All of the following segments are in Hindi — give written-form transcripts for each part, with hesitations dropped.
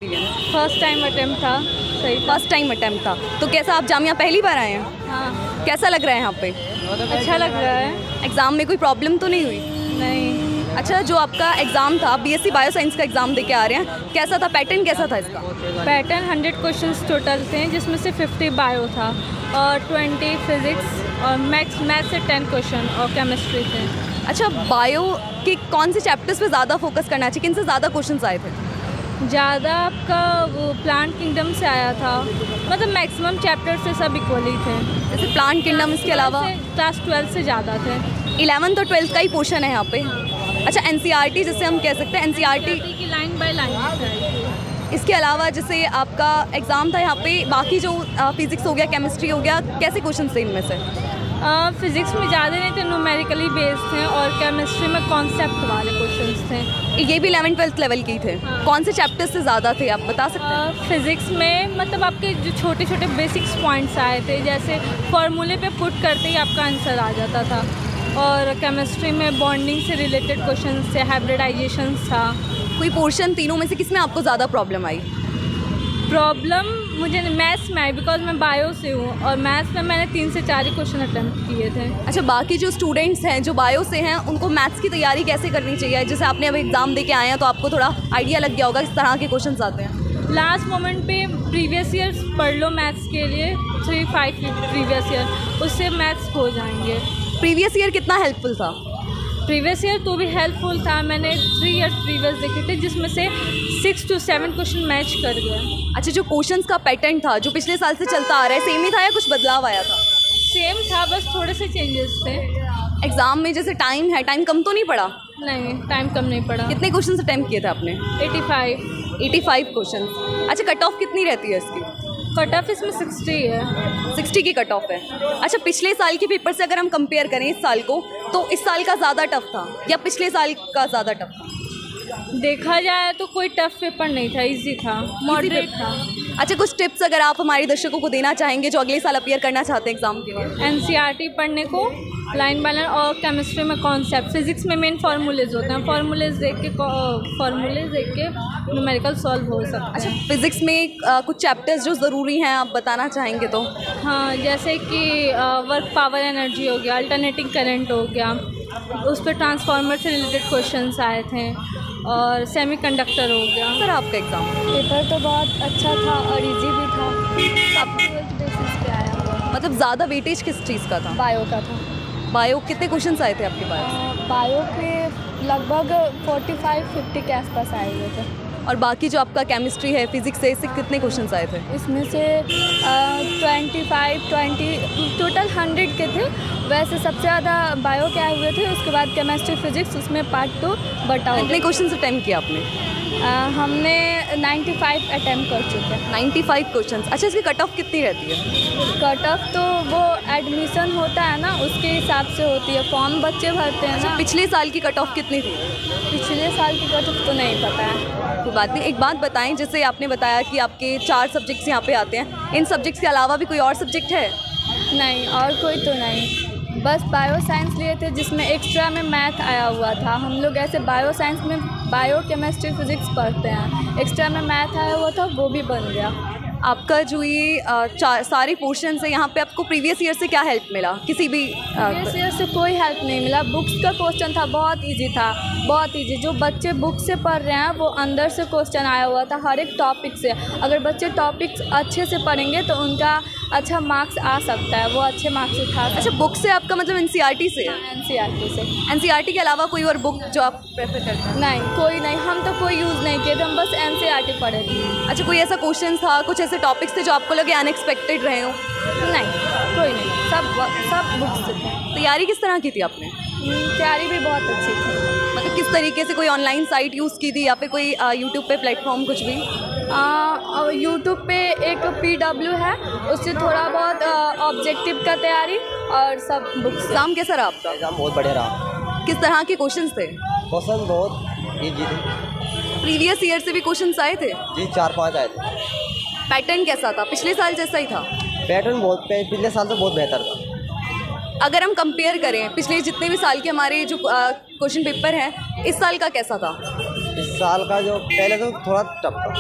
फर्स्ट टाइम अटेम्प्ट था। सही था। फर्स्ट टाइम अटेम्प्ट था। तो कैसा, आप जामिया पहली बार आए हैं? हाँ, कैसा लग रहा है यहाँ पे? अच्छा लग रहा है। एग्ज़ाम में कोई प्रॉब्लम तो नहीं हुई? नहीं, अच्छा, जो आपका एग्ज़ाम था, बीएससी बायो साइंस का एग्ज़ाम दे के आ रहे हैं, कैसा था? पैटर्न कैसा था इसका? पैटर्न 100 क्वेश्चंस टोटल थे, जिसमें से 50 बायो था और 20 फिज़िक्स और मैथ्स से 10 क्वेश्चन और केमिस्ट्री थे। अच्छा, बायो के कौन से चैप्टर्स पे ज़्यादा फोकस करना चाहिए? किन से ज़्यादा क्वेश्चंस आए थे? ज़्यादा आपका वो प्लांट किंगडम से आया था, मतलब मैक्सिमम चैप्टर से सब इक्वली थे। जैसे प्लांट किंगडम, इसके अलावा क्लास 12 से ज़्यादा थे। 11th और 12th का ही पोर्शन है यहाँ पे। अच्छा, एनसीईआरटी जिसे हम कह सकते हैं, एनसीईआरटी की लाइन बाय लाइन। इसके अलावा जैसे आपका एग्ज़ाम था यहाँ पे, बाकी जो फिज़िक्स हो गया, केमिस्ट्री हो गया, कैसे क्वेश्चन थे इनमें से? फिज़िक्स में ज़्यादा नहीं थे, न्यूमेरिकली बेस्ड थे, और केमिस्ट्री में कॉन्सेप्ट वाले क्वेश्चंस थे। ये भी 11th-12th लेवल की थे। हाँ। कौन से चैप्टर्स से ज़्यादा थे, आप बता सकते हैं? फिज़िक्स में मतलब आपके जो छोटे छोटे बेसिक्स पॉइंट्स आए थे, जैसे फार्मूले पे पुट करते ही आपका आंसर आ जाता था। और केमिस्ट्री में बॉन्डिंग से रिलेटेड क्वेश्चंस थे, हाइब्रिडाइजेशन था। कोई पोर्शन तीनों में से किसमें आपको ज़्यादा प्रॉब्लम आई? प्रॉब्लम मुझे मैथ्स में आई, बिकॉज मैं बायो से हूँ, और मैथ्स में मैंने 3 से 4 ही क्वेश्चन अटेम्प्ट किए थे। अच्छा, बाकी जो स्टूडेंट्स हैं जो बायो से हैं, उनको मैथ्स की तैयारी कैसे करनी चाहिए? जैसे आपने अभी एग्ज़ाम दे के आए हैं तो आपको थोड़ा आइडिया लग गया होगा किस तरह के क्वेश्चंस आते हैं। लास्ट मोमेंट पे प्रीवियस ईयर्स पढ़ लो मैथ्स के लिए, 3-5 प्रीवियस ईयर, उससे मैथ्स हो जाएंगे। प्रीवियस ईयर कितना हेल्पफुल था? प्रीवियस ईयर तो भी हेल्पफुल था। मैंने 3 ईयर्स प्रीवियस देखे थे, जिसमें से 6 to 7 क्वेश्चन मैच कर गए। अच्छा, जो क्वेश्चंस का पैटर्न था जो पिछले साल से चलता आ रहा है, सेम ही था या कुछ बदलाव आया था? सेम था, बस थोड़े से चेंजेस थे। एग्ज़ाम में जैसे टाइम है, टाइम कम तो नहीं पड़ा? नहीं, टाइम कम नहीं पड़ा। कितने क्वेश्चन अटेम्प्ट किए थे आपने? 85 क्वेश्चन। अच्छा, कट ऑफ कितनी रहती है इसकी? कट ऑफ इसमें 60 है। 60 की कट ऑफ है। अच्छा, पिछले साल के पेपर से अगर हम कंपेयर करें इस साल को, तो इस साल का ज़्यादा टफ था या पिछले साल का ज़्यादा टफ था? देखा जाए तो कोई टफ पेपर नहीं था, इजी था, मॉडरेट था। अच्छा, कुछ टिप्स अगर आप हमारे दर्शकों को देना चाहेंगे जो अगले साल अपीयर करना चाहते हैं एग्जाम के लिए? एनसीईआरटी पढ़ने को, लाइन बाय लाइन, और केमिस्ट्री में कॉन्सेप्ट। फिजिक्स में मेन फार्मूलेज होते हैं, फार्मूलेज देख के न्यूमेरिकल सॉल्व हो सकता है। अच्छा, फिजिक्स में कुछ चैप्टर्स जो ज़रूरी हैं आप बताना चाहेंगे तो? हाँ, जैसे कि वर्क पावर एनर्जी हो गया, अल्टरनेटिंग करंट हो गया, उस पर ट्रांसफार्मर से रिलेटेड क्वेश्चंस आए थे, और सेमीकंडक्टर हो गया। सर, आपका एग्ज़ाम पेपर तो बहुत अच्छा था और इजी भी था। सब बेसिस पे आया हुआ। मतलब ज़्यादा वेटेज किस चीज़ का था? बायो का था। बायो कितने क्वेश्चंस आए थे आपके पास? बायो पे लगभग 45-50 के आसपास आए हुए थे। और बाकी जो आपका केमिस्ट्री है, फिजिक्स है, इससे कितने क्वेश्चंस आए थे? इसमें से 20 टोटल 100 के थे। वैसे सबसे ज़्यादा बायो के आए हुए थे, उसके बाद केमिस्ट्री फिजिक्स, उसमें पार्ट 2 बटा हुआ। कितने क्वेश्चंस अटेम्प्ट किया आपने? हमने 95 अटेम्प्ट कर चुके हैं। 95 क्वेश्चंस। अच्छा, इसकी कट ऑफ कितनी रहती है? कट ऑफ तो वो एडमिशन होता है ना, उसके हिसाब से होती है, फॉर्म बच्चे भरते हैं ना। पिछले साल की कट ऑफ कितनी थी? पिछले साल की कट ऑफ तो नहीं पता है। कोई बात नहीं, एक बात बताएं, जैसे आपने बताया कि आपके 4 सब्जेक्ट्स यहाँ पे आते हैं, इन सब्जेक्ट्स के अलावा भी कोई और सब्जेक्ट है? नहीं, और कोई तो नहीं, बस बायो साइंस लिए थे, जिसमें एक्स्ट्रा में मैथ आया हुआ था। हम लोग ऐसे बायो साइंस में बायो केमिस्ट्री फिजिक्स पढ़ते हैं, एक्स्ट्रा में मैथ आया हुआ था, वो भी बन गया। आपका जो ये सारे पोर्शन है यहाँ पे, आपको प्रीवियस ईयर से क्या हेल्प मिला? किसी भी प्रीवियस ईयर से कोई हेल्प नहीं मिला। बुक्स का क्वेश्चन था, बहुत इजी था, बहुत इजी। जो बच्चे बुक से पढ़ रहे हैं वो अंदर से क्वेश्चन आया हुआ था हर एक टॉपिक से। अगर बच्चे टॉपिक्स अच्छे से पढ़ेंगे तो उनका अच्छा मार्क्स आ सकता है, वो अच्छे मार्क्स उठा। अच्छा, बुक से आपका मतलब एनसीईआरटी से? एनसीईआरटी से। एनसीईआरटी के अलावा कोई और बुक जो आप प्रेफर करते हैं? नहीं, कोई नहीं, हम तो कोई यूज़ नहीं किए थे, हम बस एनसीईआरटी पढ़े थे। अच्छा, कोई ऐसा क्वेश्चन था, कुछ ऐसे टॉपिक्स थे जो आपको लगे अनएक्सपेक्टेड रहे हो? नहीं, कोई नहीं, सब बुक्स से थे। तैयारी किस तरह की थी आपने? तैयारी भी बहुत अच्छी थी। मतलब किस तरीके से, कोई ऑनलाइन साइट यूज़ की थी या फिर कोई यूट्यूब पे प्लेटफॉर्म कुछ भी? यूट्यूब पे एक PW है, उससे थोड़ा बहुत ऑब्जेक्टिव का तैयारी, और सब बुक्स। एग्ज़ाम कैसा रहा आपका? एग्जाम बहुत बढ़िया रहा। किस तरह के क्वेश्चंस थे? क्वेश्चन बहुत इजी थे। प्रीवियस ईयर से भी क्वेश्चंस आए थे? जी, 4-5 आए थे। पैटर्न कैसा था? पिछले साल जैसा ही था? पैटर्न पिछले साल से बहुत बेहतर था। अगर हम कंपेयर करें पिछले जितने भी साल के हमारे जो क्वेश्चन पेपर हैं, इस साल का कैसा था? इस साल का जो पहले तो थोड़ा टफ था,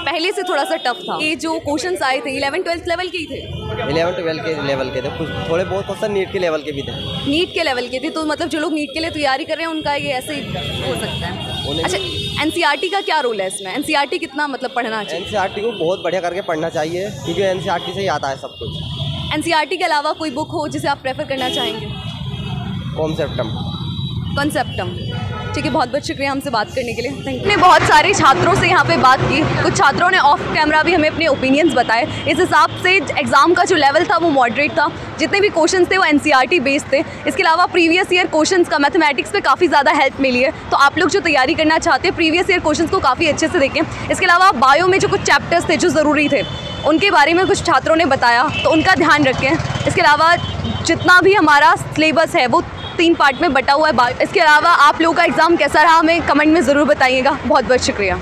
पहले से थोड़ा सा टफ था। ये जो क्वेश्चंस आए थे 11-12 लेवल के ही थे? 11-12 के लेवल के थे, कुछ थोड़े बहुत क्वेश्चन नीट के लेवल के भी थे। नीट के लेवल के थे, तो मतलब जो लोग नीट के लिए तैयारी कर रहे हैं उनका ये ऐसे ही हो सकता है। अच्छा, एनसीईआरटी का क्या रोल है इसमें? एनसीईआरटी कितना मतलब पढ़ना चाहिए? एनसीईआरटी को बहुत बढ़िया करके पढ़ना चाहिए, क्योंकि एनसीईआरटी से ही आता है सब कुछ। एनसीईआरटी के अलावा कोई बुक हो जिसे आप प्रेफर करना चाहेंगे? कॉन्सेप्टम। ठीक है, बहुत बहुत शुक्रिया हमसे बात करने के लिए, थैंक यू। हमने बहुत सारे छात्रों से यहाँ पे बात की, कुछ छात्रों ने ऑफ कैमरा भी हमें अपने ओपिनियंस बताए। इस हिसाब से एग्ज़ाम का जो लेवल था वो मॉडरेट था, जितने भी क्वेश्चंस थे वो एनसीईआरटी बेस्ड थे। इसके अलावा प्रीवियस ईयर क्वेश्चंस का मैथमेटिक्स पे काफ़ी ज़्यादा हेल्प मिली है, तो आप लोग जो तैयारी करना चाहते हैं प्रीवियस ईयर क्वेश्चंस को काफ़ी अच्छे से देखें। इसके अलावा बायो में जो कुछ चैप्टर्स थे जो ज़रूरी थे उनके बारे में कुछ छात्रों ने बताया, तो उनका ध्यान रखें। इसके अलावा जितना भी हमारा सिलेबस है वो 3 पार्ट में बटा हुआ है। इसके अलावा आप लोगों का एग्ज़ाम कैसा रहा हमें कमेंट में ज़रूर बताइएगा। बहुत बहुत शुक्रिया।